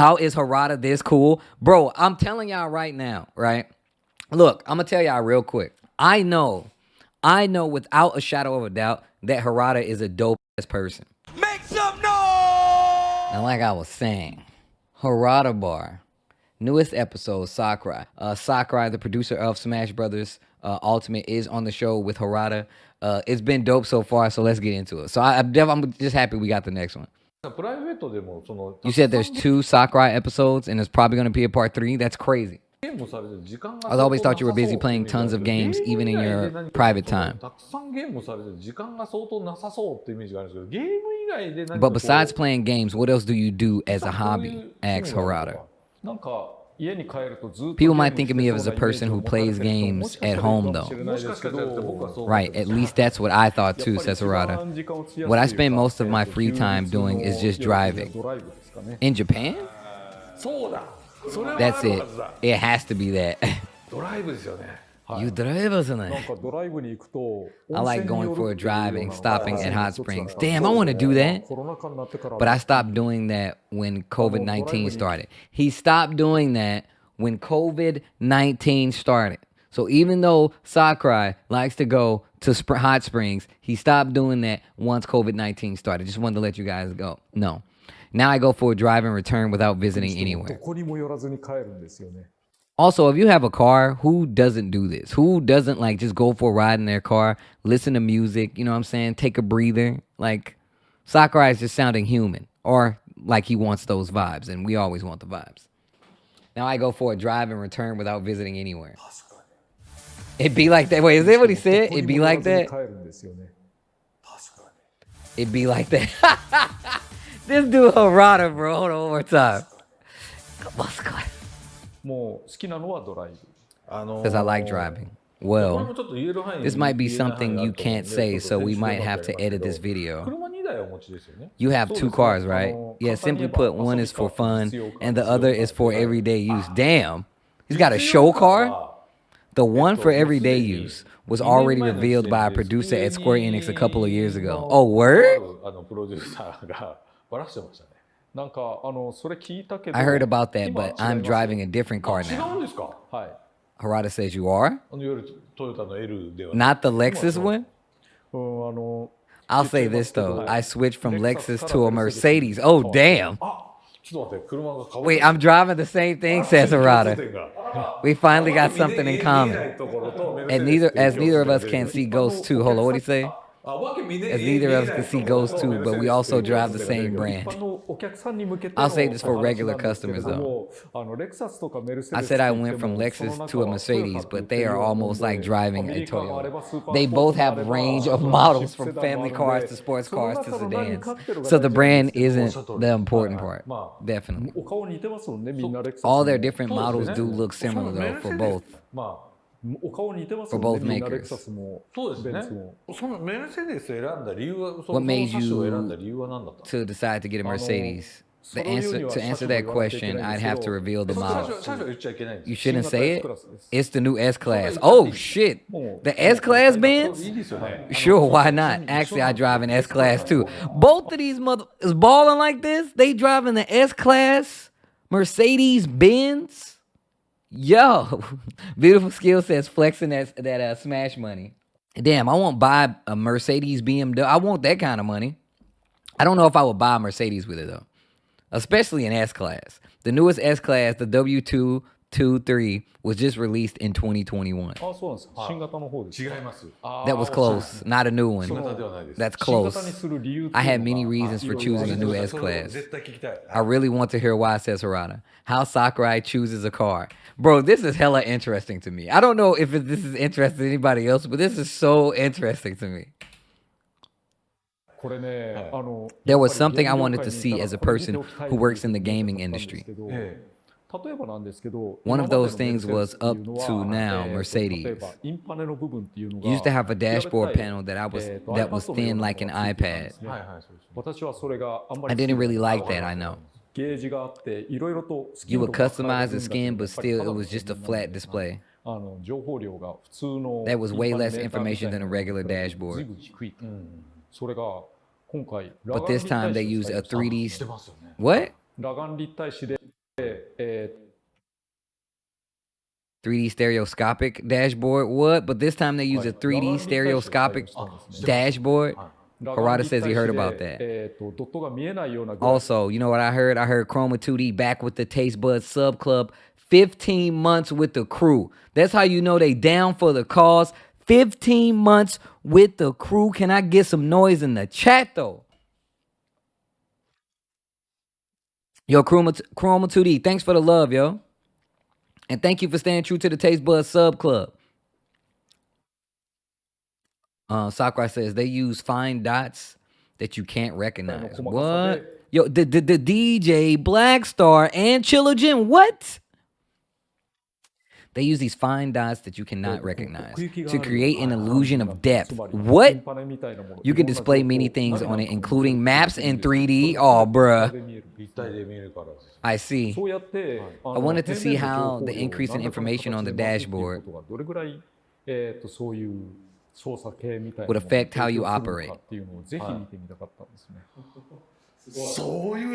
How is Harada this cool? Bro, I'm telling y'all right now, right? Look, I'm going to tell y'all real quick. I know without a shadow of a doubt that Harada is a dope-ass person. Make some noise! Now, like I was saying, Harada Bar, newest episode, Sakurai. Sakurai, the producer of Smash Brothers Ultimate, is on the show with Harada. It's been dope so far, so let's get into it. So I'm just happy we got the next one. You said there's 2 Sakurai episodes, and there's probably going to be a part 3? That's crazy. I always thought you were busy playing tons of games, even in your private time. But besides playing games, what else do you do as a hobby? Asks Harada. People might think of me as a person who plays games at home, though. Right, at least that's what I thought too, says Harada. What I spend most of my free time doing is just driving. In Japan? That's it. It has to be that. You drive, I like going for a drive and stopping at hot springs. Damn, I want to do that. But I stopped doing that when COVID-19 started. He stopped doing that when COVID-19 started. So even though Sakurai likes to go to hot springs, he stopped doing that once COVID-19 started. Just wanted to let you guys know. Now I go for a drive and return without visiting anywhere. Also, if you have a car, who doesn't do this? Who doesn't like just go for a ride in their car, listen to music, you know what I'm saying? Take a breather. Like, Sakurai is just sounding human, or like he wants those vibes, and we always want the vibes. Now I go for a drive and return without visiting anywhere. It'd be like that. Wait, is that what he said? It'd be like that? It'd be like that. This dude Harada, bro. Hold on one more time. Because I like driving. Well, this might be something you can't say, so we might have to edit this video. You have 2 cars, right? Yeah, simply put, one is for fun, and the other is for everyday use. Damn. He's got a show car? The one for everyday use was already revealed by a producer at Square Enix a couple of years ago. Oh, word? I heard about that, but I'm driving a different car now. Harada says you are? Not the Lexus one? I'll say this though, I switched from Lexus to a Mercedes. Oh, damn. Wait, I'm driving the same thing, says Harada. We finally got something in common. And neither of us can see ghosts too. Hold on, what'd he say? As neither of us can see ghosts too, but we also drive the same brand. I'll say this for regular customers though. I said I went from Lexus to a Mercedes, but they are almost like driving a Toyota. They both have a range of models from family cars to sports cars to sedans. So the brand isn't the important part, definitely. All their different models do look similar though for both. For both makers. What made you to decide to get a Mercedes? To answer that question, I'd have to reveal the model. You shouldn't say it? It's the new S-Class. Oh, shit. The S-Class Benz? Sure, why not? Actually, I drive an S-Class too. Both of these is balling like this? They driving the S-Class Mercedes Benz? Yo, beautiful skill sets flexing that Smash money. Damn, I won't buy a Mercedes BMW. I want that kind of money. I don't know if I would buy a Mercedes with it though, especially an S-Class. The newest S-Class, the W223, was just released in 2021. That was close. Not a new one. That's close. I had many reasons for choosing a new S-Class. I really want to hear why, says Harada. How Sakurai chooses a car. Bro, this is hella interesting to me. I don't know if this is interesting to anybody else, but this is so interesting to me. There was something I wanted to see as a person who works in the gaming industry. One of those things was up to now Mercedes. Used to have a dashboard panel that was thin like an iPad. I didn't really like that, I know. You would customize the skin, but still it was just a flat display. That was way less information than a regular dashboard. But this time they used a 3D... What? 3D stereoscopic dashboard. What? But this time they use a 3D stereoscopic dashboard. Harada says he heard about that. Also, you know what I heard? I heard Chroma 2D back with the Taste Buds Sub Club. 15 months with the crew. That's how you know they down for the cause. 15 months with the crew. Can I get some noise in the chat, though? Yo, Chroma 2D, thanks for the love, yo. And thank you for staying true to the Taste Buds Sub Club. Sakurai says they use fine dots that you can't recognize. What? Yo, the DJ, Black Star, and Chillagen, what? They use these fine dots that you cannot recognize to create an illusion of depth. What? You can display many things on it, including maps in 3D. Oh, bruh. I see. I wanted to see how the increase in information on the dashboard would affect how you operate.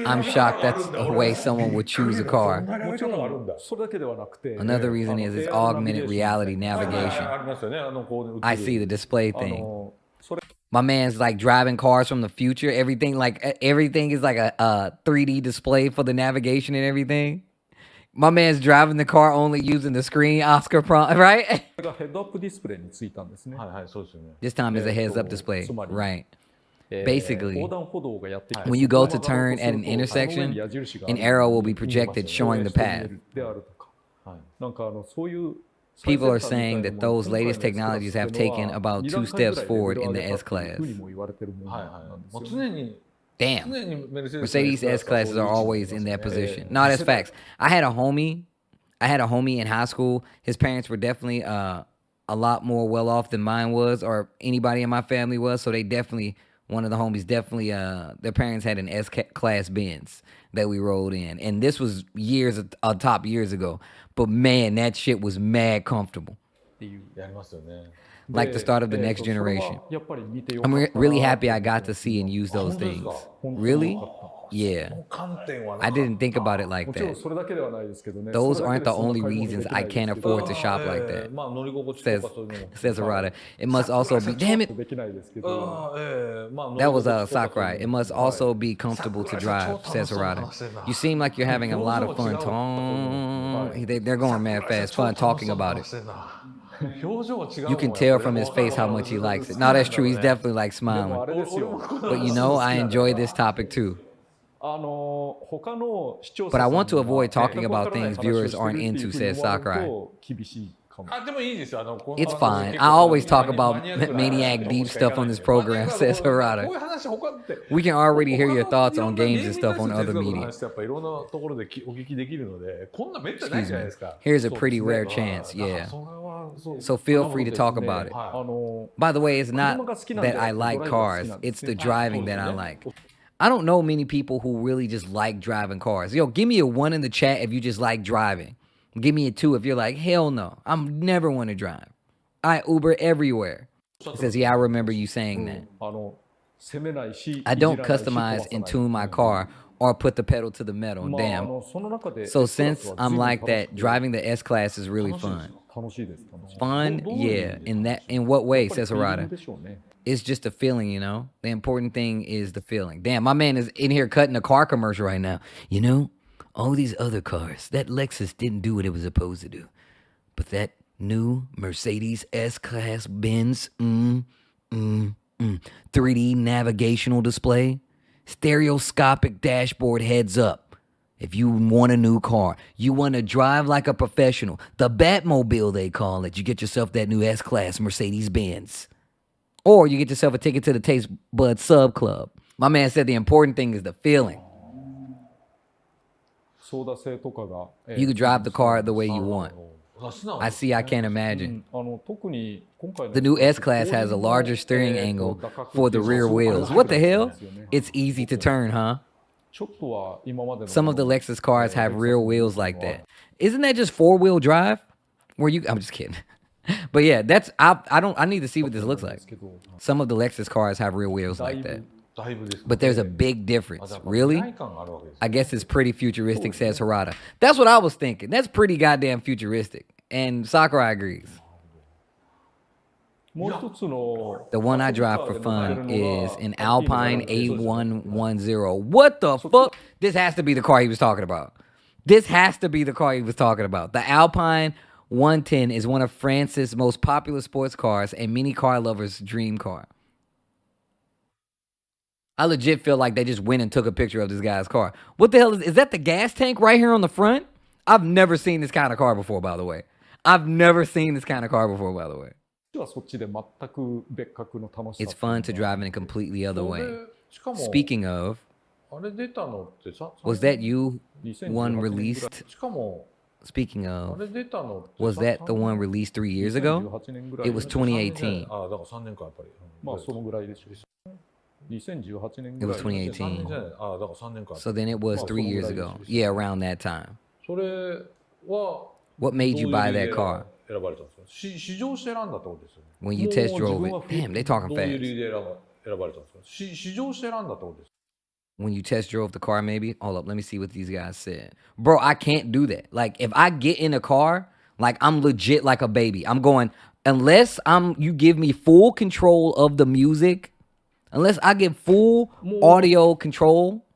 I'm shocked that's the way someone would choose a car. Another reason is it's augmented reality navigation. I see the display thing. My man's like driving cars from the future. Everything is like a 3D display for the navigation and everything. My man's driving the car only using the screen Oscar prompt, right? This time is a heads-up display, right? Basically, when you go to turn at an intersection, an arrow will be projected showing the path. People are saying that those latest technologies have taken about 2 steps forward in the S-Class. Damn. Mercedes S-Classes are always in that position. No, that's facts. I had a homie in high school. His parents were definitely a lot more well-off than mine was, or anybody in my family was, so they definitely... One of the homies definitely, their parents had an Class Benz that we rolled in. And this was years ago. But man, that shit was mad comfortable. Like the start of the next generation. I'm really happy I got to see and use those things. Really? Yeah. I didn't think about it like that. Those aren't the only reasons I can't afford to shop like that. Says Harada. It must also be... Damn it! That was Sakurai. It must also be comfortable to drive, says Harada. You seem like you're having a lot of fun. They're going mad fast. Fun talking about it. You can tell from his face how much he likes it. No, that's true. He's definitely like smiling. But you know, I enjoy this topic too. But I want to avoid talking about things viewers aren't into, says Sakurai. It's fine. I always talk about maniac deep stuff on this program, says Harada. We can already hear your thoughts on games and stuff on other media. Excuse me. Here's a pretty rare chance, yeah. So feel free to talk about it. By the way, it's not that I like cars. It's the driving that I like. I don't know many people who really just like driving cars. Yo, give me a 1 in the chat if you just like driving. Give me a 2 if you're like, hell no, I'm never want to drive. I Uber everywhere. It says, yeah, I remember you saying that. I don't customize and tune my car or put the pedal to the metal. Damn. So since I'm like that, driving the S-Class is really fun. Fun? Yeah. In what way, says Harada? It's just a feeling, you know? The important thing is the feeling. Damn, my man is in here cutting a car commercial right now. You know, all these other cars, that Lexus didn't do what it was supposed to do. But that new Mercedes S-Class Benz, 3D navigational display, stereoscopic dashboard heads up. If you want a new car, you want to drive like a professional, the Batmobile they call it, you get yourself that new S-Class Mercedes Benz. Or you get yourself a ticket to the Taste Bud Sub Club. My man said the important thing is the feeling. You can drive the car the way you want. I see, I can't imagine. The new S-Class has a larger steering angle for the rear wheels. What the hell? It's easy to turn, huh? Some of the Lexus cars have rear wheels like that. Isn't that just 4-wheel drive? I'm just kidding. But yeah, I need to see what this looks like. Some of the Lexus cars have rear wheels like that. But there's a big difference. Really? I guess it's pretty futuristic, says Harada. That's what I was thinking. That's pretty goddamn futuristic. And Sakurai agrees. The one I drive for fun is an Alpine A110. What the fuck? This has to be the car he was talking about. This has to be the car he was talking about. The Alpine 110 is one of France's most popular sports cars and many car lovers' dream car. I legit feel like they just went and took a picture of this guy's car. What the hell is that the gas tank right here on the front? I've never seen this kind of car before, by the way. It's fun to drive in a completely other way. Speaking of, was that you one released? Speaking of, was that the one released 3 years ago? It was 2018. It was 2018. So then it was 3 years ago. Yeah, around that time. What made you buy that car? When you test drove it. Damn, they talking fast. When you test drove the car, maybe? Hold up, let me see what these guys said. Bro, I can't do that. Like, if I get in a car, like, I'm legit like a baby. I'm going, unless you give me full control of the music, unless I get full audio control,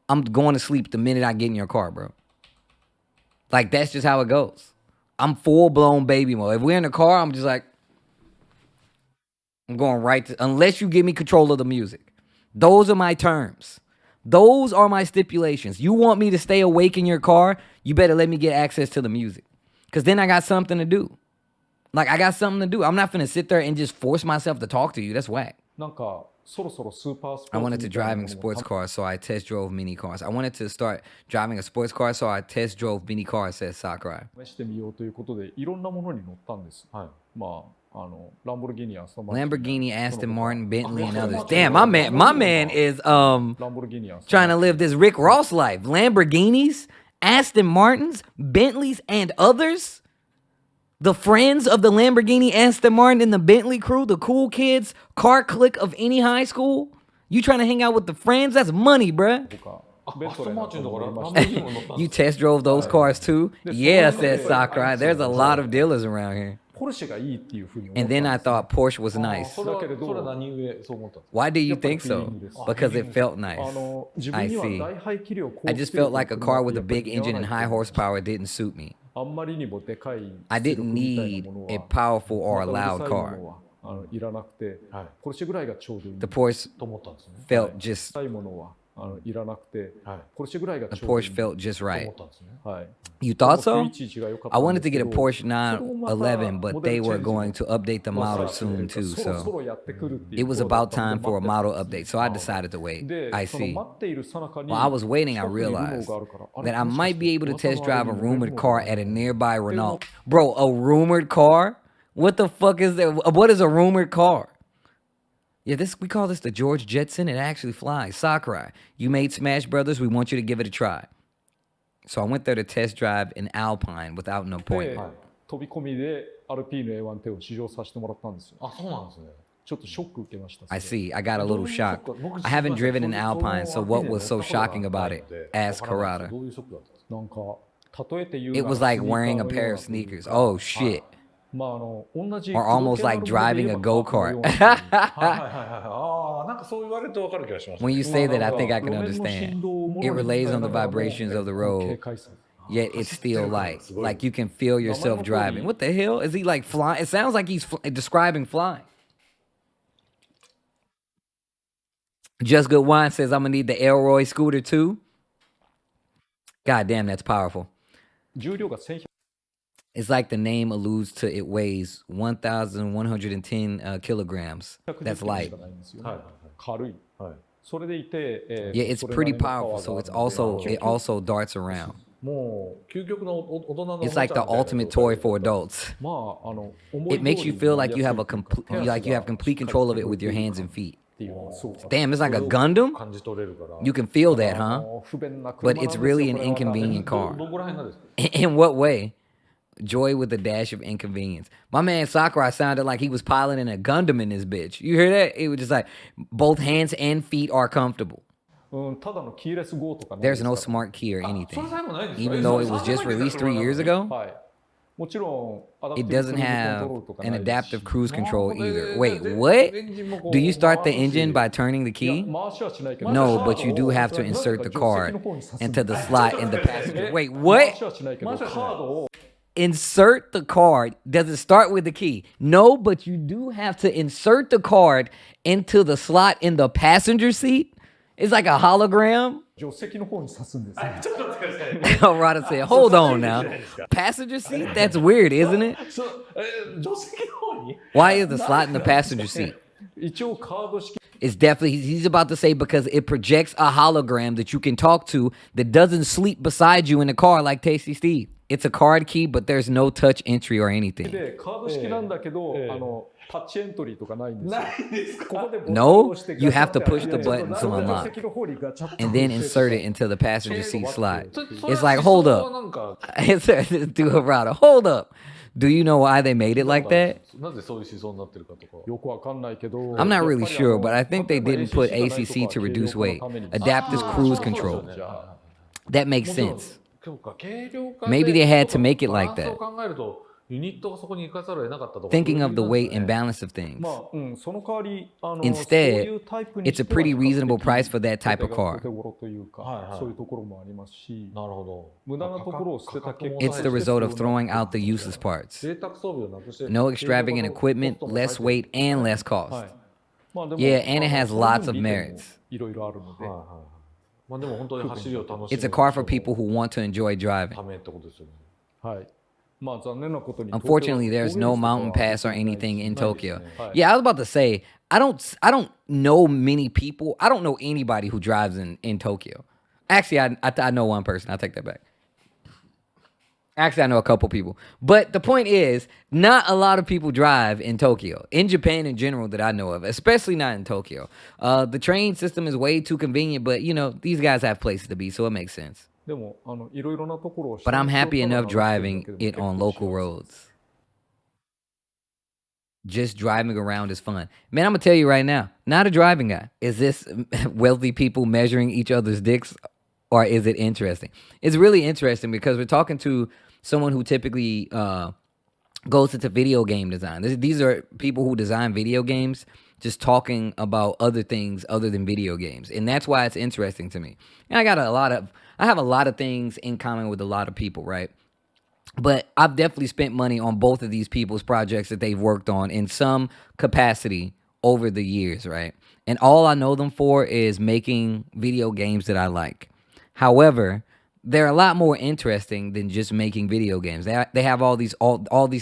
I'm going to sleep the minute I get in your car, bro. Like, that's just how it goes. I'm full-blown baby mode. If we're in the car, I'm just like, I'm going right to, unless you give me control of the music. Those are my terms. Those are my stipulations. You want me to stay awake in your car, you better let me get access to the music. Because then I got something to do. Like, I got something to do. I'm not finna sit there and just force myself to talk to you. That's whack. I wanted to drive sports cars, so I test drove mini cars. I wanted to start driving a sports car, so I test drove mini cars, says Sakurai. Lamborghini, Aston Martin, Bentley, and others. Damn, my man is trying to live this Rick Ross life. Lamborghinis, Aston Martins, Bentleys, and others. The friends of the Lamborghini, Aston Martin, and the Bentley crew, the cool kids, car clique of any high school. You trying to hang out with the friends? That's money, bruh. You test drove those cars too? Yeah, says Sakurai. There's a lot of dealers around here. And then I thought Porsche was nice. Why do you think so? Because it felt nice. I see. I just felt like a car with a big engine and high horsepower didn't suit me. I didn't need a powerful or a loud car. The Porsche felt just right. You thought so? I wanted to get a Porsche 911, but they were going to update the model soon too, so it was about time for a model update, so I decided to wait. I see. While I was waiting, I realized that I might be able to test drive a rumored car at a nearby Renault. Bro, a rumored car? What the fuck is that? What is a rumored car? Yeah, we call this the George Jetson. It actually flies. Sakurai, you made Smash Brothers. We want you to give it a try. So I went there to test drive an Alpine without an appointment. I see. I got a little shocked. I haven't driven an Alpine, so what was so shocking about it? Asked Harada. It was like wearing a pair of sneakers. Oh, shit. Or almost like driving a go-kart. When you say that, I think I can understand. It relays on the vibrations of the road, yet it's still light. Like you can feel yourself driving. What the hell? Is he like flying? It sounds like he's describing flying. Just Good Wine says, I'm going to need the Elroy Scooter too. God damn, that's powerful. It's like the name alludes to it weighs 1,110 kilograms. That's light. Yeah, it's pretty powerful, so it also darts around. It's like the ultimate toy for adults. It makes you feel like you have complete control of it with your hands and feet. Damn, it's like a Gundam? You can feel that, huh? But it's really an inconvenient car. In what way? joy with a dash of inconvenience. My man Sakurai sounded like he was piloting a Gundam in this bitch. You hear that? It was just like both hands and feet are comfortable. There's no smart key or anything. Even though it was just released 3 years ago, it doesn't have an adaptive cruise control either. Wait, what? Do you start the engine by turning the key? No, but you do have to insert the card into the slot in the passenger. Wait, what? Insert the card. Does it start with the key? No, but you do have to insert the card into the slot in the passenger seat. It's like a hologram. Harada said, hold on now. Passenger seat? That's weird, isn't it? Why is the slot in the passenger seat? It's definitely, he's about to say because it projects a hologram that you can talk to that doesn't sleep beside you in the car like Tasty Steve. It's a card key, but there's no touch entry or anything. No, you have to push the button to unlock and then insert it into the passenger seat slot. It's like, hold up. It's do Harada. Hold up. Do you know why they made it like that? I'm not really sure, but I think they didn't put ACC to reduce weight. Adaptive cruise control. That makes sense. Maybe they had to make it like that. Thinking of the weight and balance of things. Instead, it's a pretty reasonable price for that type of car. It's the result of throwing out the useless parts. No extravagant equipment, less weight, and less cost. Yeah, and it has lots of merits. It's a car for people who want to enjoy driving. Unfortunately, there's no mountain pass or anything in Tokyo. Yeah, I was about to say, I don't know many people. I don't know anybody who drives in Tokyo. Actually, I know one person. I'll take that back. Actually, I know a couple people. But the point is, not a lot of people drive in Tokyo. In Japan in general that I know of, especially not in Tokyo. The train system is way too convenient, but, you know, these guys have places to be, so it makes sense. But I'm happy enough driving it on local roads. Just driving around is fun. Man, I'm going to tell you right now, not a driving guy. Is this wealthy people measuring each other's dicks, or is it interesting? It's really interesting because we're talking to someone who typically goes into video game design. These are people who design video games, just talking about other things other than video games. And that's why it's interesting to me. And I have a lot of things in common with a lot of people, right? But I've definitely spent money on both of these people's projects that they've worked on in some capacity over the years, right? And all I know them for is making video games that I like. However, they're a lot more interesting than just making video games. They have all these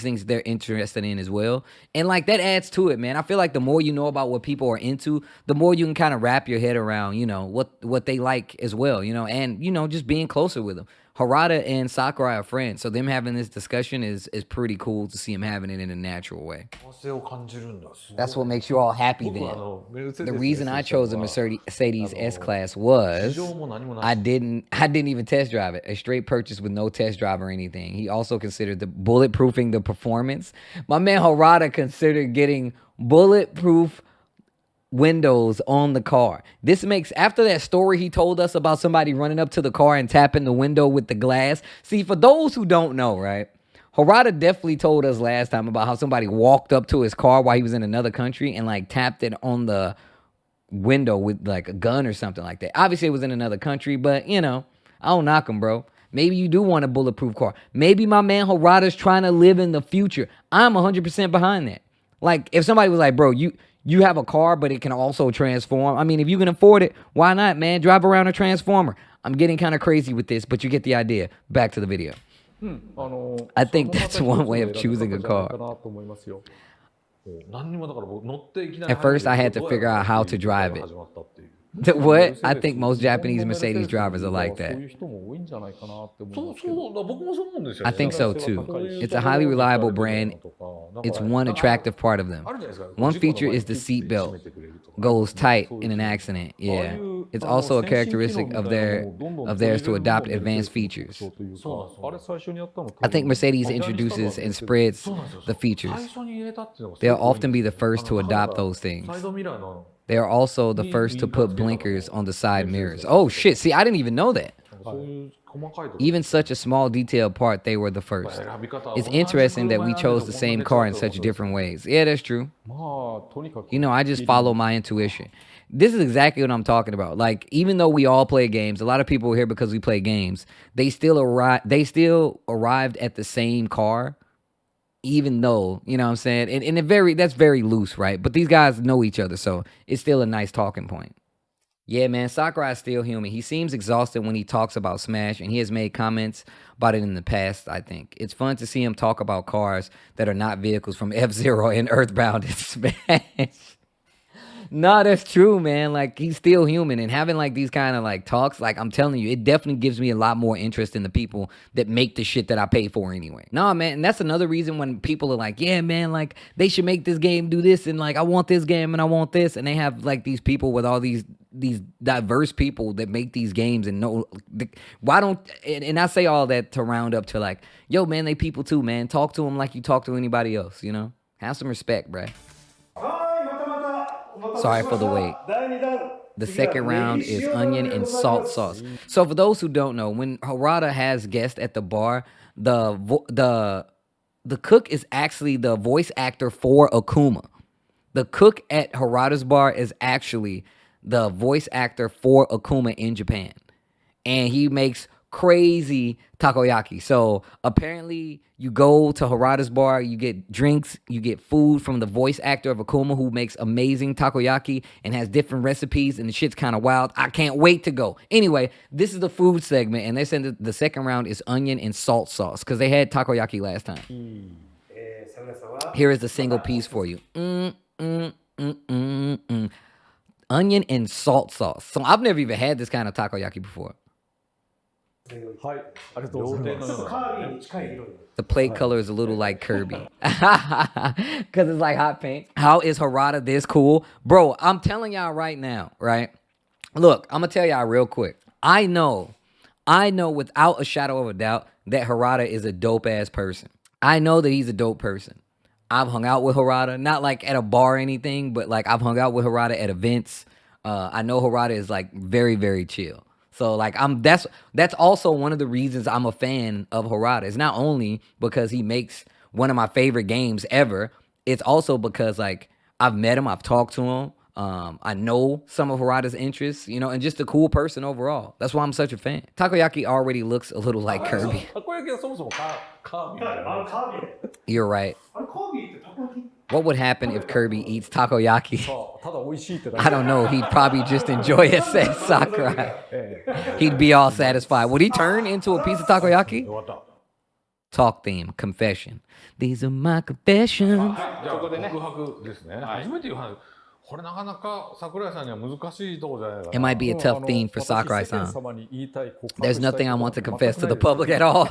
things they're interested in as well. And like that adds to it, man. I feel like the more you know about what people are into, the more you can kind of wrap your head around, you know, what they like as well, you know, and, you know, just being closer with them. Harada and Sakurai are friends, so them having this discussion is pretty cool to see them having it in a natural way. That's what makes you all happy then. The reason I chose a Mercedes S-Class was I didn't even test drive it. A straight purchase with no test drive or anything. He also considered the bulletproofing the performance. My man Harada considered getting bulletproof windows on the car. This makes, after that story he told us about somebody running up to the car and tapping the window with the glass. See, for those who don't know, right? Harada definitely told us last time about how somebody walked up to his car while he was in another country and like tapped it on the window with like a gun or something like that. Obviously it was in another country, but you know, I don't knock him, bro. Maybe you do want a bulletproof car. Maybe my man Harada's trying to live in the future. I'm 100% behind that. Like if somebody was like, bro, you have a car, but it can also transform. I mean, if you can afford it, why not, man? Drive around a transformer. I'm getting kind of crazy with this, but you get the idea. Back to the video. I think that's one way of choosing a car. At first, I had to figure out how to drive it. What? I think most Japanese Mercedes drivers are like that. I think so too. It's a highly reliable brand. It's one attractive part of them. One feature is the seatbelt goes tight in an accident. Yeah. It's also a characteristic of theirs to adopt advanced features. I think Mercedes introduces and spreads the features. They'll often be the first to adopt those things. They are also the first to put blinkers on the side mirrors. Oh shit, see, I didn't even know that. Even such a small detailed part, they were the first. It's interesting that we chose the same car in such different ways. Yeah, that's true. You know, I just follow my intuition. This is exactly what I'm talking about. Like, even though we all play games, a lot of people are here because we play games. They still arrived at the same car, even though, you know what I'm saying? And that's very loose, right? But these guys know each other, so it's still a nice talking point. Yeah, man, Sakurai is still human. He seems exhausted when he talks about Smash, and he has made comments about it in the past, I think. It's fun to see him talk about cars that are not vehicles from F-Zero and Earthbound in Smash. No, that's true, man. Like, he's still human, and having like these kind of like talks, like, I'm telling you, it definitely gives me a lot more interest in the people that make the shit that I pay for anyway. No, man, and that's another reason when people are like, yeah, man, like, they should make this game do this, and like, I want this game and I want this, and they have like these people with all these diverse people that make these games and know why don't, and I say all that to round up to like, yo, man, they people too, man. Talk to them like you talk to anybody else, you know? Have some respect, bruh. Sorry for the wait. The second round is onion and salt sauce. So for those who don't know, when Harada has guests at the bar, the cook is actually the voice actor for Akuma. The cook at Harada's bar is actually the voice actor for Akuma in Japan. And he makes crazy takoyaki. So apparently you go to Harada's bar, you get drinks, you get food from the voice actor of Akuma who makes amazing takoyaki and has different recipes, and the shit's kind of wild. I can't wait to go. Anyway, this is the food segment, and they said that the second round is onion and salt sauce because they had takoyaki last time. Here is the single piece for you. Onion and salt sauce. So I've never even had this kind of takoyaki before. The plate color is a little like Kirby. Because it's like hot paint. How is Harada this cool? Bro, I'm telling y'all right now, right? Look, I'm going to tell y'all real quick. I know without a shadow of a doubt that Harada is a dope-ass person. I know that he's a dope person. I've hung out with Harada, not like at a bar or anything, but like I've hung out with Harada at events. I know Harada is like very, very chill. So like that's also one of the reasons I'm a fan of Harada. It's not only because he makes one of my favorite games ever. It's also because like I've met him, I've talked to him. I know some of Harada's interests, you know, and just a cool person overall. That's why I'm such a fan. Takoyaki already looks a little like Kirby. You're right. What would happen if Kirby eats takoyaki? I don't know. He'd probably just enjoy it, says Sakurai. He'd be all satisfied. Would he turn into a piece of takoyaki? Talk theme, confession. These are my confessions. It might be a tough theme for Sakurai-san. There's nothing I want to confess to the public at all.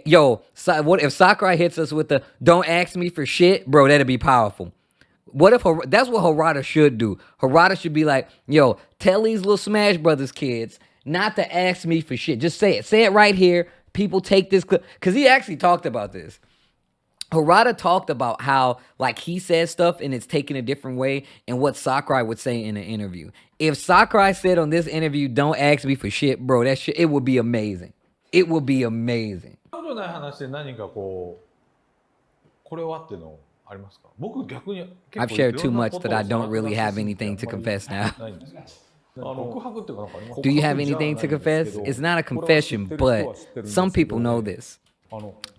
Yo, what if Sakurai hits us with the "don't ask me for shit"? Bro, that'd be powerful. What if that's what Harada should do? Harada should be like, yo, tell these little Smash Brothers kids not to ask me for shit. Just say it. Say it right here. People take this clip. Because he actually talked about this. Harada talked about how, like, he says stuff and it's taken a different way, and what Sakurai would say in an interview. If Sakurai said on this interview, "don't ask me for shit," bro, that shit, it would be amazing. It would be amazing. I've shared too much that I don't really have anything to confess now. Do you have anything to confess? It's not a confession, but some people know this.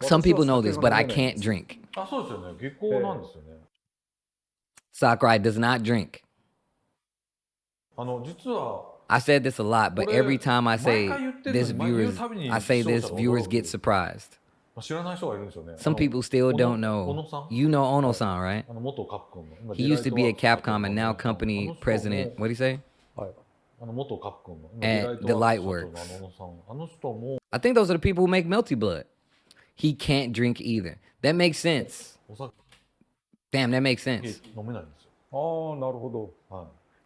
Some people know this, but I can't drink. Sakurai does not drink. I said this a lot, but every time I say this, viewers get surprised. Some people still don't know. You know Ono-san, right? He used to be at Capcom and now company president. What do you say? At the Lightworks. I think those are the people who make Melty Blood. He can't drink either. That makes sense. Damn, that makes sense.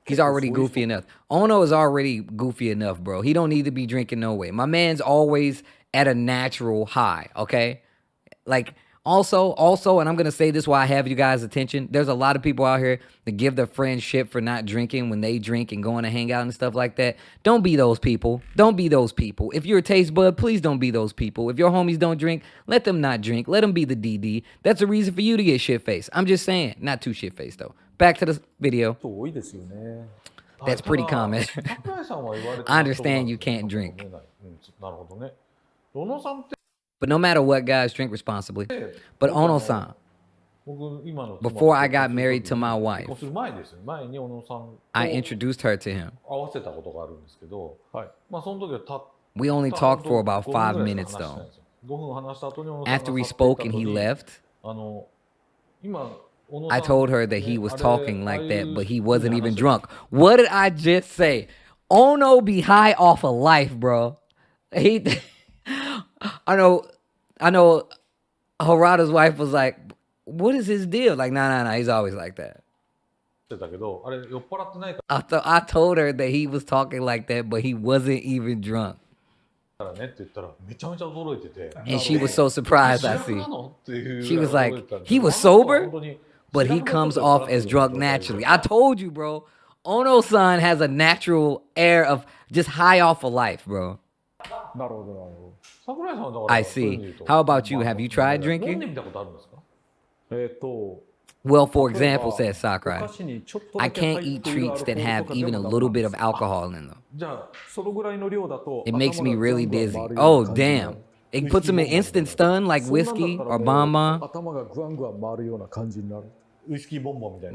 He's already goofy enough. Ono is already goofy enough, bro. He don't need to be drinking no way. My man's always at a natural high, okay? Like, also, and I'm going to say this while I have you guys' attention. There's a lot of people out here that give their friends shit for not drinking when they drink and going to hang out and stuff like that. Don't be those people. Don't be those people. If you're a taste bud, please don't be those people. If your homies don't drink, let them not drink. Let them be the DD. That's a reason for you to get shit-faced. I'm just saying. Not too shit-faced, though. Back to the video. That's pretty common. I understand you can't drink. But no matter what, guys, drink responsibly. But Ono-san, before I got married to my wife, I introduced her to him. We only talked for about 5 minutes, though. After we spoke and he left, I told her that he was talking like that, but he wasn't even drunk. What did I just say? Ono be high off of life, bro. I know Harada's wife was like, what is his deal? Like, nah, he's always like that. I told her that he was talking like that, but he wasn't even drunk. And she was so surprised, I see. She was like, he was sober, but he comes off as drunk naturally. I told you, bro. Ono-san has a natural air of just high off of life, bro. I see. How about you? Have you tried drinking? Well, for example, says Sakurai, I can't eat treats that have even a little bit of alcohol in them. It makes me really dizzy. Oh, damn. It puts them in instant stun like whiskey or bonbon.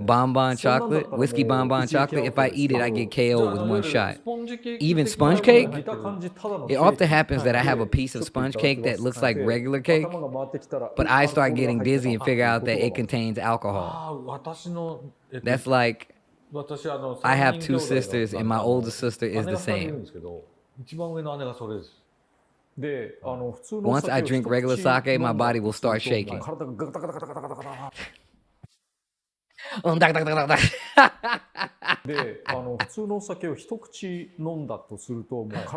Bonbon chocolate, whiskey bonbon chocolate. If I eat it, I get KO with one shot. Even sponge cake? It often happens that I have a piece of sponge cake that looks like regular cake, but I start getting dizzy and figure out that it contains alcohol. That's like, I have 2 sisters and my older sister is the same. Once I drink regular sake, my body will start shaking.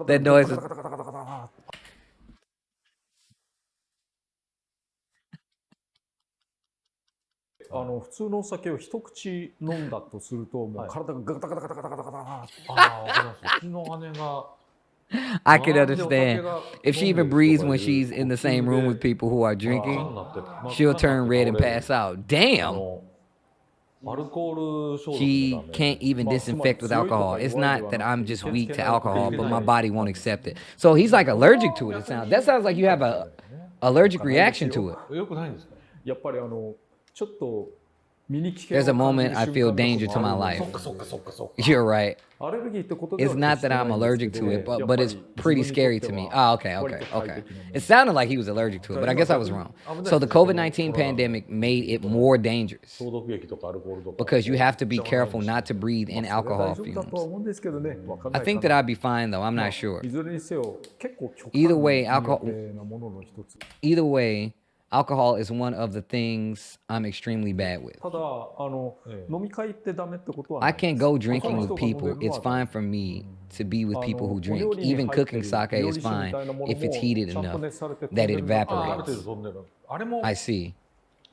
That noise is... I can understand. If she even breathes when she's in the same room with people who are drinking, she'll turn red and pass out. Damn! She can't even disinfect with alcohol. It's not that I'm just weak to alcohol, but my body won't accept it. So he's like allergic to it. That sounds like you have a allergic reaction to it. There's a moment I feel danger to my life. You're right. It's not that I'm allergic to it, but it's pretty scary to me. Oh, okay. It sounded like he was allergic to it, but I guess I was wrong. So the COVID-19 pandemic made it more dangerous because you have to be careful not to breathe in alcohol fumes. I think that I'd be fine, though. I'm not sure. Either way, alcohol is one of the things I'm extremely bad with. I can't go drinking with people. It's fine for me to be with people who drink. Even cooking sake is fine if it's heated enough that it evaporates. I see.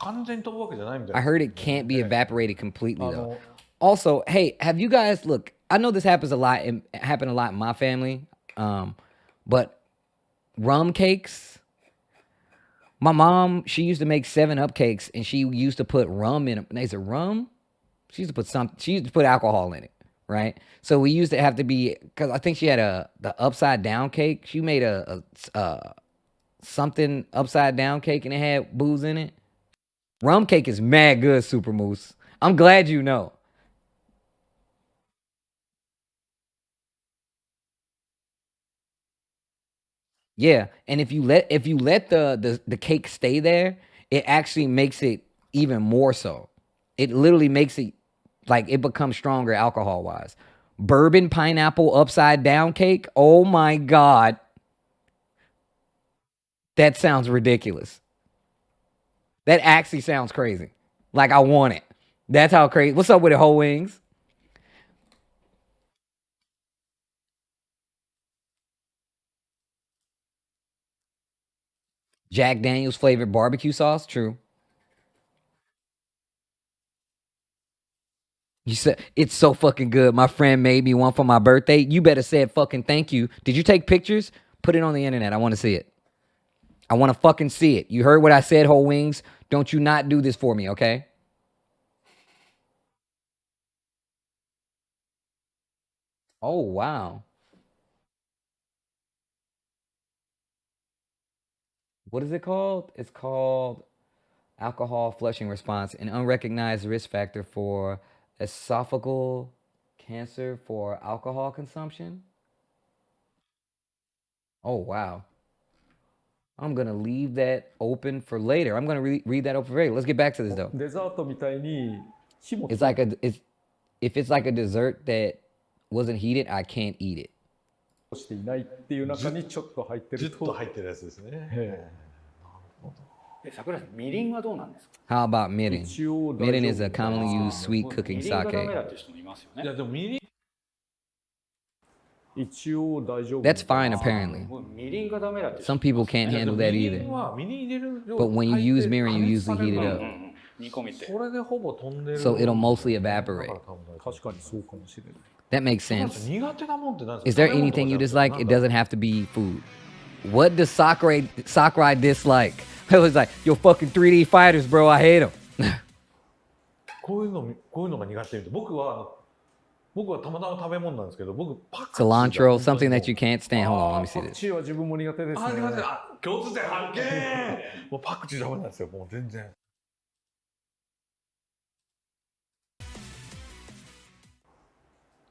I heard it can't be evaporated completely, though. Also, hey, have you guys, look, I know this happens a lot, it happened a lot in my family, but rum cakes... My mom, she used to make 7-Up cakes, and she used to put rum in them. Is it rum? She used to put alcohol in it, right? So we used to have to be, because I think she had the upside down cake. She made a something upside down cake, and it had booze in it. Rum cake is mad good, Super Moose. I'm glad you know. Yeah, and if you let the cake stay there, it actually makes it even more so. It literally makes it like it becomes stronger alcohol wise. Bourbon pineapple upside down cake. Oh my god, that sounds ridiculous. That actually sounds crazy. Like I want it. That's how crazy. What's up with it, whole wings? Jack Daniels flavored barbecue sauce. True. You said it's so fucking good. My friend made me one for my birthday. You better say it fucking thank you. Did you take pictures? Put it on the internet. I want to see it. I want to fucking see it. You heard what I said, whole wings. Don't you not do this for me, okay? Oh wow. What is it called? It's called alcohol flushing response, an unrecognized risk factor for esophageal cancer for alcohol consumption. Oh wow. I'm gonna leave that open for later. I'm gonna read that open for later. Let's get back to this though. デザートみたいに火も It's like if it's like a dessert that wasn't heated, I can't eat it. していないっていう中にちょっと入ってると。ちょっと入ってるやつですね。桜井さん、みりんはどうなんですか？ How about mirin? 一応大丈夫。 Mirin is a commonly used sweet み cooking りんがダメ sake. だっていう人もいますよね。いやでもみりん一応大丈夫。 That's fine apparently. もうみりんがダメだっていう人 Some people can't handle that みり either. んはみりん入れる量 But when you use mirin, you usually heat it up. 煮込みって。それでほぼ飛んでる So it'll mostly evaporate. 確かにそうかもしれない。 That makes sense. 苦手なもんって何です Is か there anything you dislike? It doesn't have to be food. What does Sakurai dislike? It was like, yo, fucking 3D fighters, bro. I hate them. こういうのが苦手みたい。僕はたまたま食べ物なんですけど、僕パクチー Cilantro, something that you can't stand. Hold on, let me see パク this. チーは自分も苦手ですね。あ、苦手。あ、共通点発見。もうパクチーダメなんですよ。もう全然。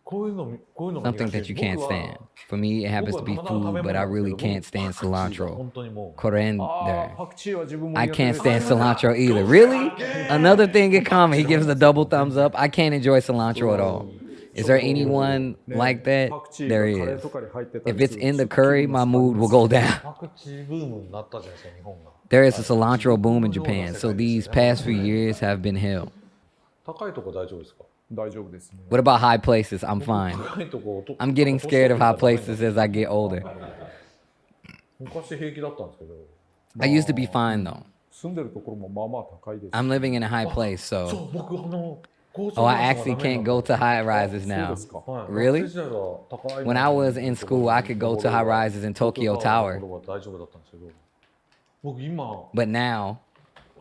こういうのが苦 Something 手 that you can't stand. For me, it happens to be food, but I really can't stand cilantro. 本当にもう。 Coriander. パクチーは自分も I 苦手 can't です stand cilantro either. Really? Another thing in common. He gives a double thumbs up. I can't enjoy cilantro at all. Is there anyone like that? パクチー There がカレー is. とかに入ってた If り it's する in the curry, my mood will go down. パクチーブームになったじゃないですか、日本が。 There is a cilantro boom in Japan, so these past few years have been hell. 高いとこ大丈夫ですか？大丈夫ですね。 What about high places? I'm fine. 高いとこ。I'm getting scared of high places as I get older. 昔平気だったんですけど。 I used to be fine though. 住んでるところもまあまあ高いです。 I'm living in a high place, そ so う、僕oh, I actually can't go to high rises now. そうですか。 Really? When I was in school, I could go to high rises in Tokyo Tower, 大丈夫だったんですけど、僕今 but now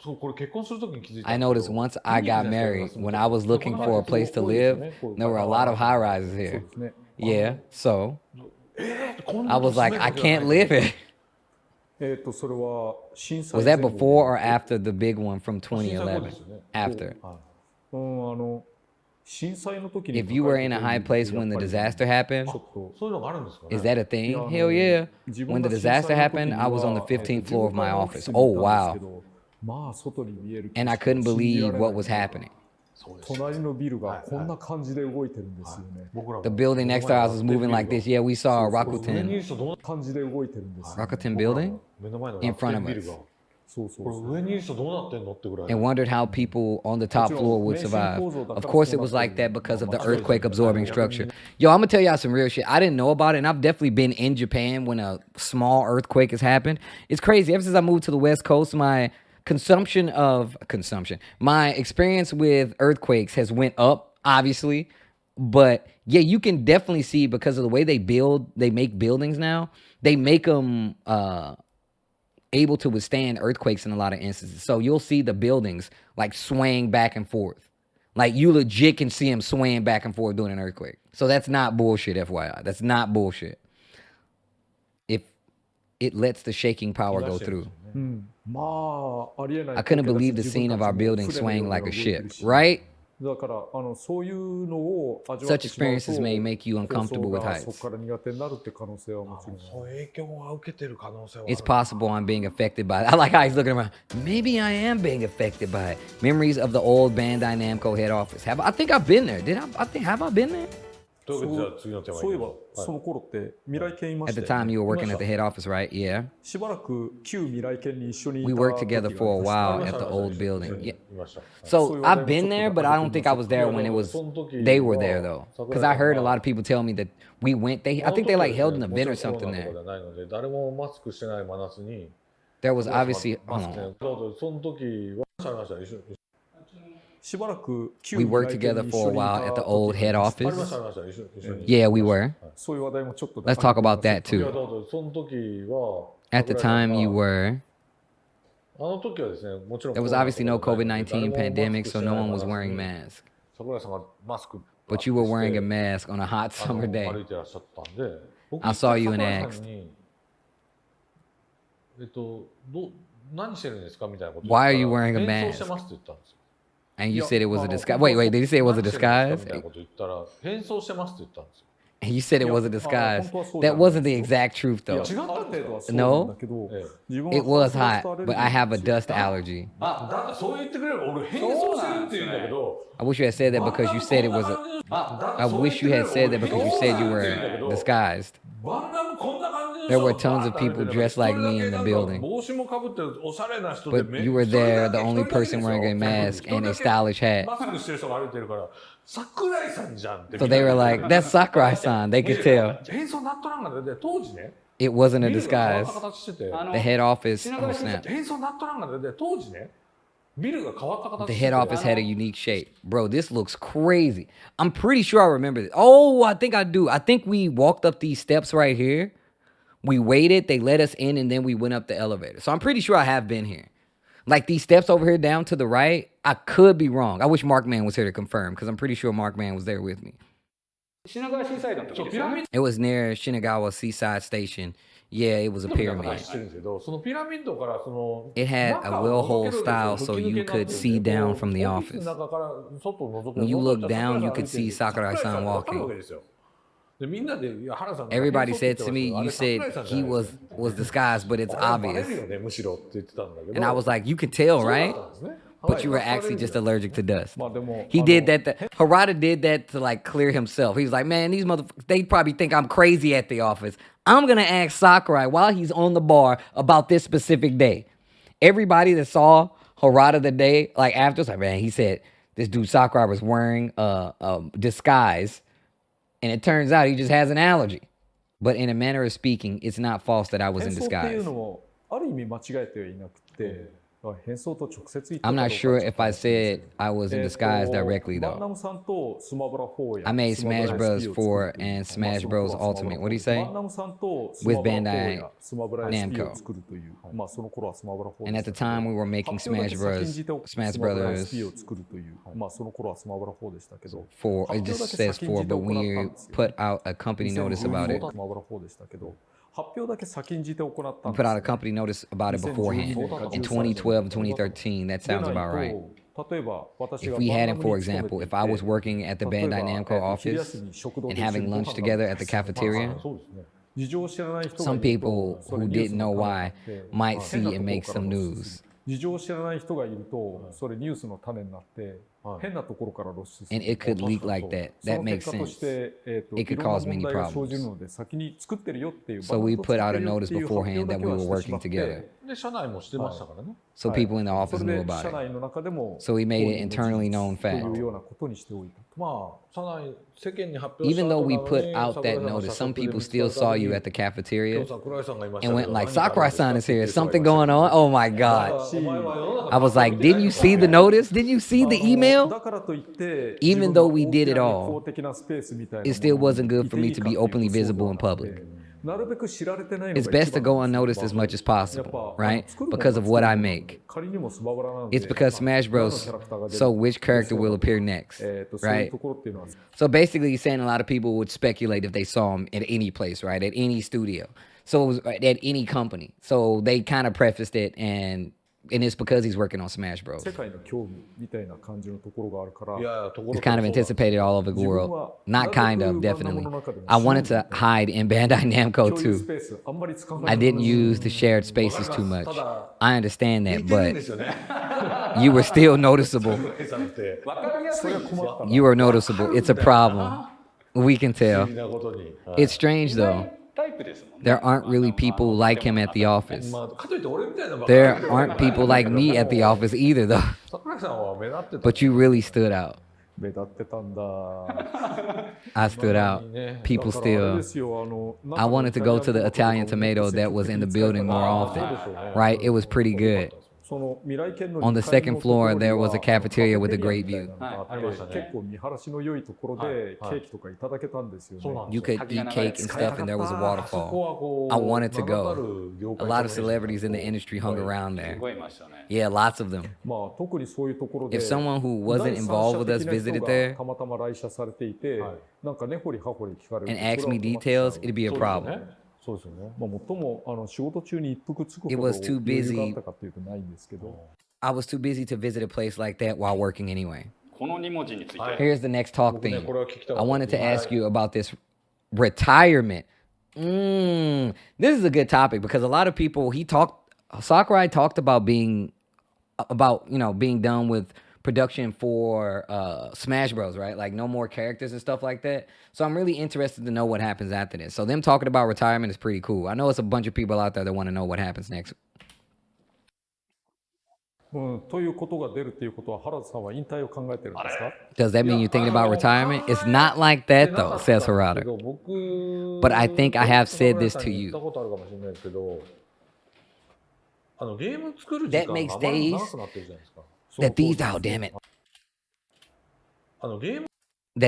そうこれ結婚するときに気づいた I んです noticed けど once I got married, when I was looking for a place to live, there were a lot of high rises そう here. ですね。 Yeah, so こんな I was like, I can't live it. それは震災 Was 前 that 後 before or after the big one from 震災後で 2011? すよね。 After. 震災の時に If you were in a high place when the disaster happened, ちょっと そういうのがあるんですかね。 is that a thing? Hell yeah. When the disaster happened, I was on the 15th floor of my office. Oh, wow. まあ外に見える And I couldn't believe what was happening. 隣のビルがこんな感じで動いてるんですよね。僕ら The building next to ours was moving like this. Yeah, we saw a 上にいる Rakuten 人どう感じで動いてるんですよ。 Rakuten building 目の前の in front 楽 of 天ビル us がそうそうこれそう。上にいる人どうなってんのってぐらい。 and wondered how people on the top floor would survive. Of course, it was like that because of the earthquake absorbing structure. Yo, I'm gonna tell y'all some real shit. I didn't know about it, and I've definitely been in Japan when a small earthquake has happened. It's crazy. Ever since I moved to the West Coast, my my experience with earthquakes has went up, obviously. But yeah, you can definitely see because of the way they make buildings now, they make them able to withstand earthquakes in a lot of instances. So you'll see the buildings like swaying back and forth. Like you legit can see them swaying back and forth during an earthquake. So that's not bullshit, FYI. That's not bullshit. If it lets the shaking power go through. まあありえない。 I couldn't believe the scene of our building swaying like a ship, right? だからそういうのを味わっ Such てしまう experiences と may make you 構 uncomfortable 想 with がそ heights. こから苦手になるって可能性はもちろんそういう影響は受けてる可能性はあ It's る。 possible I'm being affected by it. I like how he's looking around. Maybe I am being affected by it. Memories of the old Bandai Namco head office. I think I've been there. Have I been there? というわけでじゃあ次のテーマそういえばいきますその頃って未来犬いま At し the たよ time ね you were working at the head office, right? Yeah. しばらく旧未来犬に一緒にい We た worked 時があ together り for a ました while at the old building. Yeah. いました。 So I've been there, but I don't think I was there when it was. They were there though, because I heard a lot of people tell me that we went. I think they like held an event or something there. ないので誰もマスクしてない真夏に There was obviously. マ Hold スク on. その時はありました一緒にしばらく旧 We 未 worked 来犬 together に一 for 緒 a にい while た at the 時 old が head ありました ありま office. したありました一緒に Yeah, we were. そういう話題もちょっと Let's talk about that いや too. だからその時は At the time you were. あの時はですねもちろん There was obviously no COVID-19 pandemic, so no one was wearing masks. 桜井さんがマスク But you were wearing a mask on a hot summer 歩 day. いてらっしゃったんで僕 I saw you and 桜井 asked. さんに何してるんですかみたいなこと Why are you wearing a 変装して mask? ますって言ったんですよ And you said it was a disguise. Wait, did you say it was a 何してるんです disguise? かみたいなこと言ったら変装してますって言ったんですよ And you said it was a disguise. 本当はそうじゃ That ない wasn't the exact truth いや though. ある程度はそうなんだけど、自分は It was ハ hot, ードストアレルギ but ー I have a dust allergy. だってそう言ってくれれば俺変装してるって言うんだけど I wish you had said that because you said it was a. I wish you had said that because you said you were disguised. バンダムこんな感じの There were tons of people dressed like me in the building. 帽子もかぶっておしゃれな人で But you were there, the only person wearing a mask and a stylish hat. マスクしてる人が歩いてるから桜井さんじゃんって So they were like, that's Sakurai-san. They could tell. 変装なっとらんがで当時ね It wasn't a ビルが変わっ disguise. た形してて The head office. 品 Oh, 川新 snap. 変装なっとらんがで当時ねビルが変わった形 The してて head office had a unique shape. Bro, this looks crazy. I'm pretty sure I remember this. Oh, I think I do. I think we walked up these steps right here. We waited, they let us in, and then we went up the elevator. So I'm pretty sure I have been here. Like these steps over here down to the right, I could be wrong. I wish Mark Man was here to confirm, because I'm pretty sure Mark Man was there with me. 品川シーサイドの時ですよね。 It was near Shinagawa Seaside Station. Yeah, it was a 知って pyramid. るんですけどそのピラミッドからその It had a 中 well を覗け hole るんですよ style so you could see down from the オフィス office. の中から外を覗ける When you そうす look ると down, you 桜井 could さん see Sakurai-san わかる walking. わけですよでみんなでいや原さんが Everybody 変装って said 言 to って me, ます you said he was disguised, but it's あれバレ obvious. るよねむしろって言ってたんだけど And I was like, you can tell, そうだ right? ったんですね But you were はい actually just allergic to dust. まあでも He did that. Harada did that to like clear himself. He was like, man, these motherfuckers, they probably think I'm crazy at the office. I'm going to ask Sakurai while he's on the bar about this specific day. Everybody that saw Harada the day, like after, was like, man, he said this dude Sakurai was wearing a disguise. And it turns out he just has an allergy. But in a manner of speaking, it's not false that I was 変 in 装っていう disguise. のもある意味間違えてはいなくて、変装と直接言った I'm かど not うか sure ちょっ if と I said I was in disguise directly バンナ though. ムさんとスマブラ4や I made スマブラ Smash Bros. SP を 4作る and まあ Smash その Bros. 頃はスマブラ Ultimate. What do you say? バンナムさんとス With マブラ Bandai 4やスマブラ SP Namco. を作るという、まあその頃はスマブラ4 And at the time we were making 発表 Smash だけ先ん Bros. じて Smash スマブラ Brothers SP を作るという、まあその頃はスマブラ4でしたけど 4. It 発表 just だけ says 先ん 4, じて but 行 when った you んですよ put out a company notice about it, スマブラ4でしたけど発表だけ先んじて行ったん we です put よ out a company notice about it beforehand. In 2012 and 2013, that で sounds ない about right. と例えば私 If が we バン had ナ it, ム for に勤めて example, い if I was て working at the 例え Bandai ば Namco 昼 office 休み食堂で and 一緒 having にご飯 lunch 食べ together て at the cafeteria, そうですね事情を知らない人が some いると people それ who ニュース didn't の know 種に why なって might 変な see と and ころ make から some 露出 news. する事情を知らない人がいるとそれニュースの種になって変なところから露出する And it could leak like that. そ That の makes 結果と sense. してい It could ろんな cause many 問題が生じる problems. ので先に作ってるよっていう So we put out a notice バンドを作ってるよっていう beforehand that we were 発表 working だけはしてしまっ together. てで社内もしてましたからね So people in the そ office れ knew で about 社 it. 内の中でも So we made it internally known という fact. ようなことにしておいた。まあ社内世間に発表した Even though we 後なの put に out that 桜井さんが notice, 社 some 食で people 見つか still った saw 時 you に at the 今 cafeteria 日桜井さんがいました and け went ど like, 何かありますか Sakurai-san is って言 here. っ Is てる人 something がいました going on? Oh my God. お前は世の中 I was like, didn't you see the notice? Didn't you see the email? だからといって Even though we did it all, 公的なスペースみたいな it still もの wasn't good for me to be openly visible in public. なるべく知られてないのが It's best to 一 go 番 unnoticed as much as やっ possible, ぱ right? 作るもの Because of what I 作るもの make. 仮にもスマブラなので It's because Smash 何の Bros. キャラクターが出る So which character will appear next, そういう right? ところっていうのは So basically, he's saying a lot of people would speculate if they saw him at any place, right? At any studio. So it was at any company. So they kind of prefaced it and And it's because he's working on Smash Bros. 世界の興味みたいな感じのところがあるから。いやところ It's kind of anticipated all over the world. Not kind of, definitely. I wanted to hide in Bandai Namco too. I didn't use the shared spaces too much. I understand that, but you were still noticeable. You were noticeable. It's a problem. We can tell. It's strange though. There aren't really people like him at the office. There aren't people like me at the office either, though. But you really stood out. I stood out. People still. I wanted to go to the Italian tomato that was in the building more often, right? It was pretty good. On the second floor, there was a cafeteria with a great view. You could eat cake and stuff, and there was a waterfall. I wanted to go. A lot of celebrities in the industry hung around there. Yeah, lots of them. If someone who wasn't involved with us visited there and asked me details, it'd be a problem. It was too busy. I was too busy to visit a place like that while working anyway. Here's the next talk theme. I wanted to ask you about this retirement. This is a good topic because a lot of people, Sakurai talked about being done with production for Smash Bros, right? Like no more characters and stuff like that. So I'm really interested to know what happens after this. So them talking about retirement is pretty cool. I know it's a bunch of people out there that want to know what happens next. Does that mean you're thinking about retirement? It's not like that though, says Harada. But I think I have said this to you. That makes days that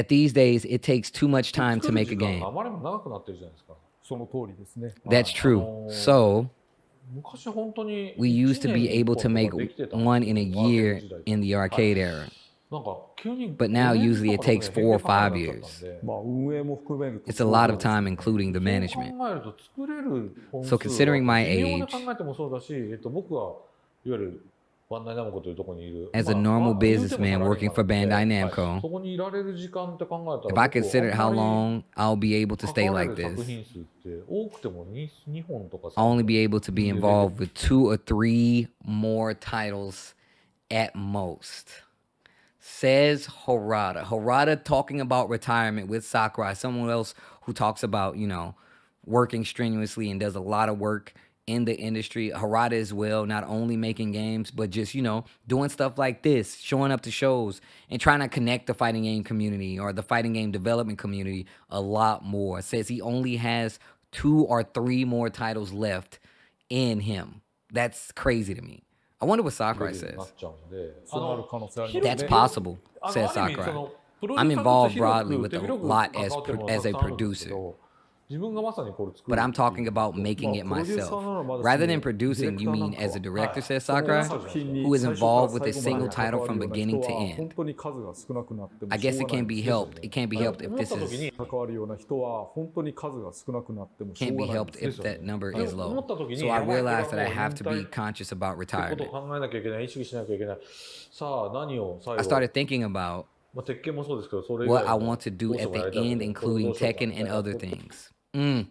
these days it takes too much time to make a game. That's true. So we used to be able to make one in a year in the arcade era. But now usually it takes 4 or 5 years. It's a lot of time, including the management. So considering my age, as a normal businessman working for Bandai Namco, if I considered how long I'll be able to stay like this, I'll only be able to be involved with 2 or 3 more titles at most. Says Harada. Harada talking about retirement with Sakurai, someone else who talks about, working strenuously and does a lot of work in the industry. Harada as well, not only making games, but just, doing stuff like this, showing up to shows and trying to connect the fighting game community or the fighting game development community a lot more. Says he only has 2 or 3 more titles left in him. That's crazy to me. I wonder what Sakurai says. That's possible, says Sakurai. I'm involved broadly with a lot as a producer. But I'm talking about making it myself. Rather than producing, you mean as a director, says Sakurai, who is involved with a single title from beginning to end. I guess it can be helped. It can't be helped if this is... Can't be helped if that number is low. So I realized that I have to be conscious about retirement. I started thinking about what I want to do at the end, including Tekken and other things. And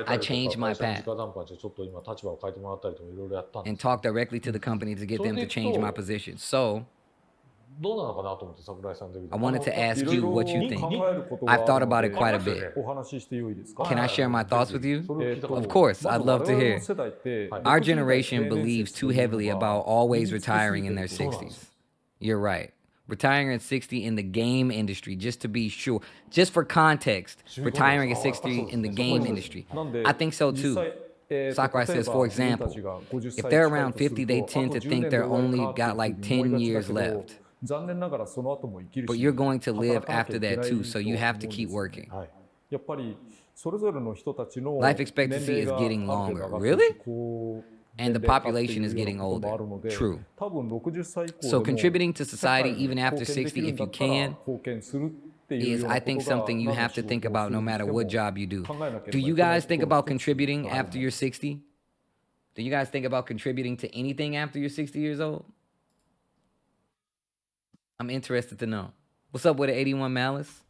I changed my path and talked directly to the company to get them to change my position. So I wanted to ask you what you think. I've thought about it quite a bit. Can I share my thoughts with you? Of course, I'd love to hear. Our generation believes too heavily about always retiring in their 60s. You're right. Retiring at 60 in the game industry, just to be sure. Just for context, retiring at 60 in the game industry. I think so too. Sakurai says, for example, if they're around 50, they tend to think they're only got like 10 years left. But you're going to live after that too, so you have to keep working. Life expectancy is getting longer. Really? And the population is getting older. True. So contributing to society even after 60, if you can, is, I think, something you have to think about no matter what job you do. Do you guys think about contributing after you're 60? Do you guys think about contributing to anything after you're 60 years old? I'm interested to know. What's up with the 81 Malice?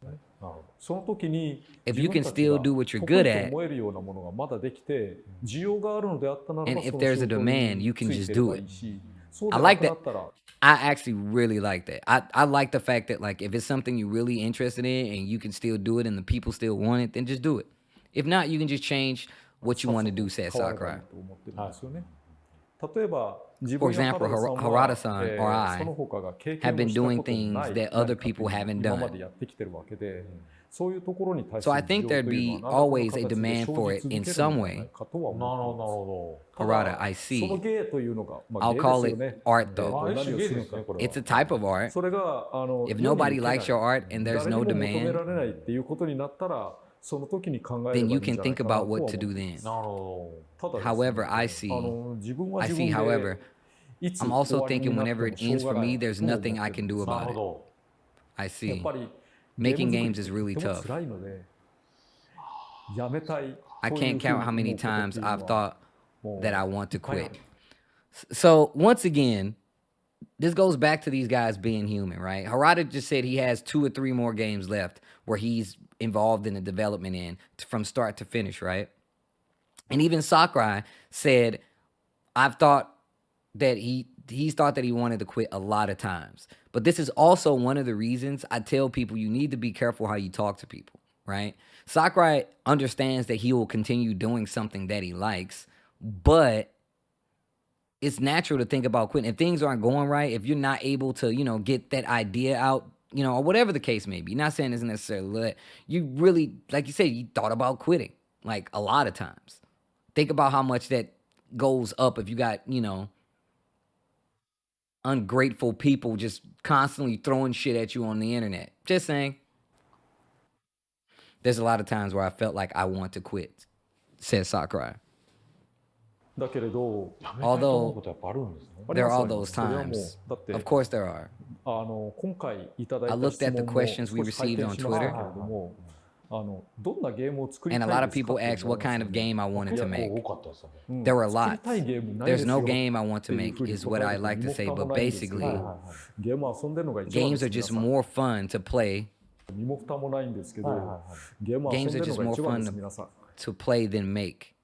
If you can still do what you're good at, and if there's a demand, you can just do it. I like that. I actually really like that. I like the fact that, like, if it's something you're really interested in and you can still do it and the people still want it, then just do it. If not, you can just change what you want to do, said Sakurai. For example, Harada-san or I have been doing things that other people haven't done. So I think there'd be always a demand for it in some way. Harada, I see. I'll call it art though. It's a type of art. If nobody likes your art and there's no demand, then you can think about what to do then. However, however, I'm also thinking whenever it ends for me, there's nothing I can do about it. I see. Making games is really tough. I can't count how many times I've thought that I want to quit. So once again, this goes back to these guys being human, right? Harada just said he has 2 or 3 more games left where he's involved in the development end from start to finish, right? And even Sakurai said, I've thought that he's thought that he wanted to quit a lot of times. But this is also one of the reasons I tell people you need to be careful how you talk to people, right? Sakurai understands that he will continue doing something that he likes, but it's natural to think about quitting. If things aren't going right, if you're not able to, get that idea out, or whatever the case may be, not saying it's necessarily that, you really, like you said, you thought about quitting, like a lot of times. Think about how much that goes up if you got, ungrateful people just constantly throwing shit at you on the internet. Just saying. There's a lot of times where I felt like I want to quit, said Sakurai. Although there are all those times. Of course there are. I looked at the questions we received on Twitter, and a lot of people asked what kind of game I wanted to make. There were lots. There's no game I want to make, is what I like to say, but basically, games are just more fun to play. Games are just more fun to play than make.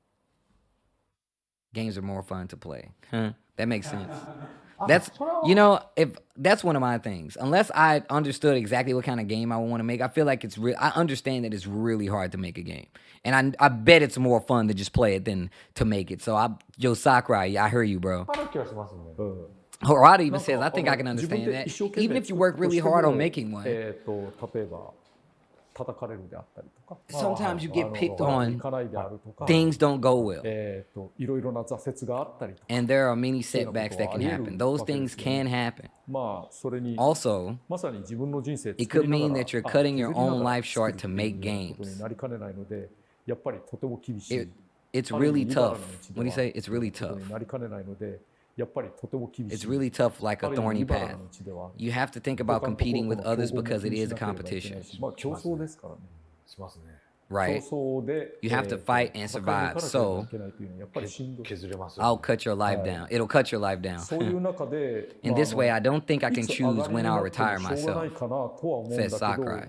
Games are more fun to play. That makes sense. That's, if that's one of my things. Unless I understood exactly what kind of game I want to make, I feel like I understand that it's really hard to make a game. And I bet it's more fun to just play it than to make it. So Sakurai, I hear you, bro. Harada even says, I think I can understand that. Even if you work really hard on making one. Sometimes you get picked on, things don't go well. And there are many setbacks that can happen. Those things can happen. Also, it could mean that you're cutting your own life short to make games. It's really tough. When you say it's really tough, it's really tough, like a thorny path. You have to think about competing with others because it is a competition. Right? You have to fight and survive. So I'll cut your life down. It'll cut your life down. In this way, I don't think I can choose when I'll retire myself, says Sakurai.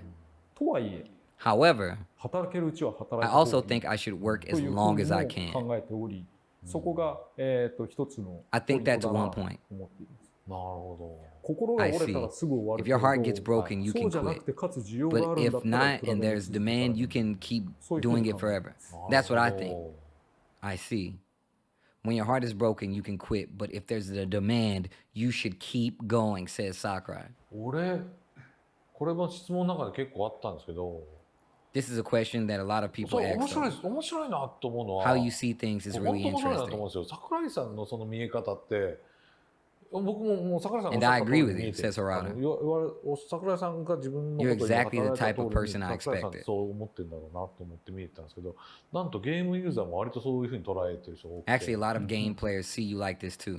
However, I also think I should work as long as I can. I think that's one point. I see. If your heart gets broken, you can quit. But if not, and there's demand, you can keep doing it forever. That's what I think. I see. When your heart is broken, you can quit. But if there's a demand, you should keep going, says Sakurai. This is a question that a lot of people ask. How you see things is really interesting. And I agree with you, says Harada. You're exactly the type of person I expected. Actually, a lot of game players see you like this too.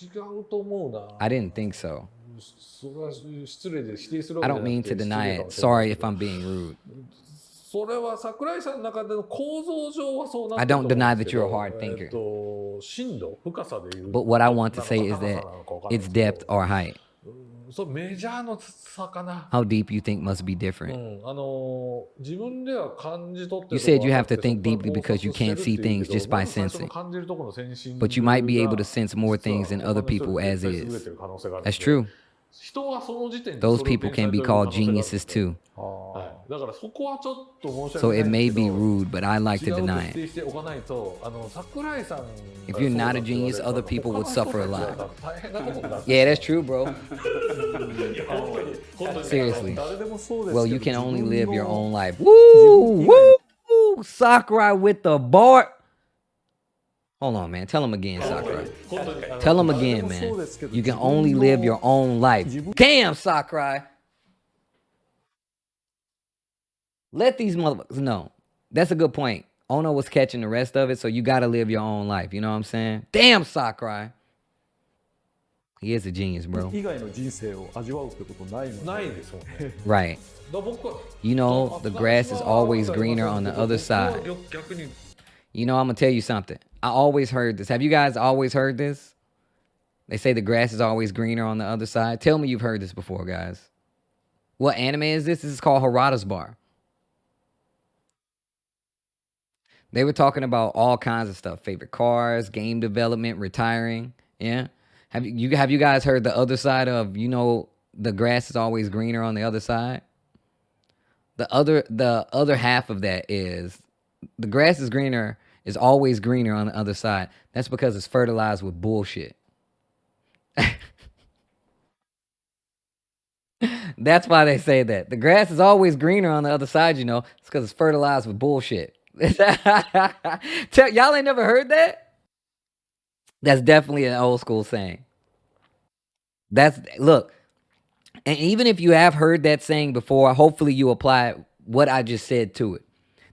違うと思うな。 I didn't think so. それは失礼で否定するわ I けじゃ don't な mean く to て失礼 deny かも it. しれない Sorry です if けど I'm being rude. それは桜井さんの中での構造上はそうなっ I てると don't 思うん deny です that け you're a ど、hard thinker. 深度、深さでいう But what I want to say is なんか that 高さなのかわかんないで it's すけ depth ど or height. そうメジャーの差かな。 How deep you think must be う different. ん、自分では感じ取って You るとこ said you ろ have が to あって think そこから deeply because you 考察してる can't see っていう things けど、 just ま by ず最初の sensing. 感じるところのセンシング But you might be able to が sense more 実は things than 他 other の人 people より as 絶対優れ is. てる可能性があるの That's で true. 人はその時点で Those それを people 天才 can と be 呼ぶ可 called 能性があるの geniuses で too. はい、だからそこはちょっと申し So 訳 it ない may んですけ be ど rude, but I like 違 to うと deny 否 it. 定しておかないと桜井さんが If you're そうだ not っ a て言われ genius, ると other people would 他の人 suffer a たち lot. は大変なことになって Yeah, that's true, bro. 本当に Seriously. 誰でもそうですけど Well, you can only 自分 live の your own life. Woo! Woo! Sakurai with the bar. Hold on, man. Tell him again, Sakurai. 本当に Tell him again, man. You can only live your own life. Damn, Sakurai. Let these motherfuckers know. That's a good point. Ono was catching the rest of it, so you gotta live your own life. You know what I'm saying? Damn, Sakurai. He is a genius, bro. 以外の人生を味わうってことないのでないですもんね。 Right. だから僕は You know, the grass is always greener on the other side. 僕は逆に You know, I'm gonna tell you something. I always heard this. Have you guys always heard this? They say the grass is always greener on the other side. Tell me you've heard this before, guys. What anime is this? This is called Harada's Bar. They were talking about all kinds of stuff: favorite cars, game development, retiring. Yeah. Have you guys heard the other side of, you know, the grass is always greener on the other side? The other half of that is the grass is always greener on the other side. That's because it's fertilized with bullshit. That's why they say that. The grass is always greener on the other side, you know. It's because it's fertilized with bullshit. Y'all ain't never heard that? That's definitely an old school saying. Look, and even if you have heard that saying before, hopefully you apply what I just said to it.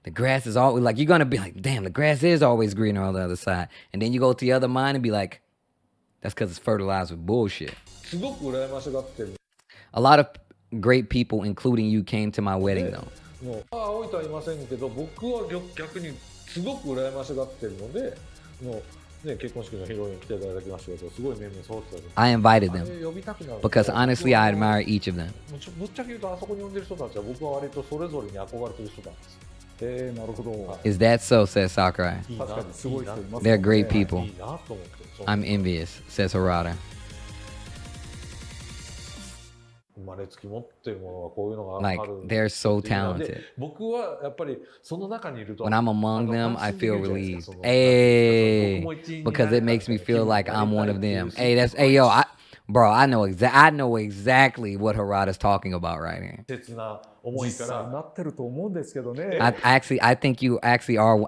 The grass is always, like, you're going to be like, damn, the grass is always greener on the other side. And then you go to the other mind and be like, that's because it's fertilized with bullshit. すごく羨ましがってる。 A lot of great people, including you, came to my wedding, though. もう青いとはいませんけど、僕は逆にすごく羨ましがってるので、もうね、結婚式の披露宴に来ていただきましたけど、すごい面々揃ってたので。 I invited あ them れ呼びたくなる。 because honestly, I admire each of them. ぶっちゃけ言うと、あそこに呼んでる人たちは僕は割とそれぞれに憧れてる人なんです。なるほど。 Is that so, says Sakurai. いいな、確かにすごい人います They're ね great people. いいなと思って。 I'm envious, says Harada. 生まれつき持ってるものはこういうのがあ Like, る。 they're so で talented. 僕はやっぱりその中にいると When I'm among なん them, か I 安心でき feel るじゃないです relieved. か。僕 Hey, も一員に because なれ it た makes me 気分 feel に like なり I'm たい one っ of ていう them. Hey, I know exactly what Harada's talking about right here. 切な思いか実際ら。なってると思うんですけどね。 I think you actually are.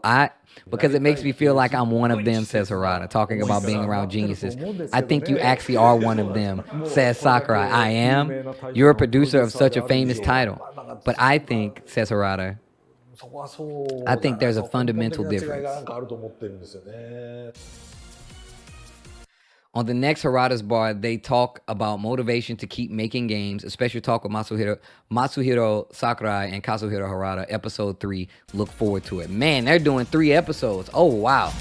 Because it makes me feel like I'm one of them, says Harada, talking about being around geniuses. I think you actually are one of them, says Sakurai. I am. You're a producer of such a famous title. But I think, says Harada, そこはそう。 I think there's a fundamental 根本的な違い difference. がなんかあると思ってるんですよね。 On the next Harada's Bar, they talk about motivation to keep making games, a special talk with Matsuhiro Sakurai and Kazuhiro Harada, episode 3. Look forward to it. Man, they're doing 3 episodes. Oh, wow.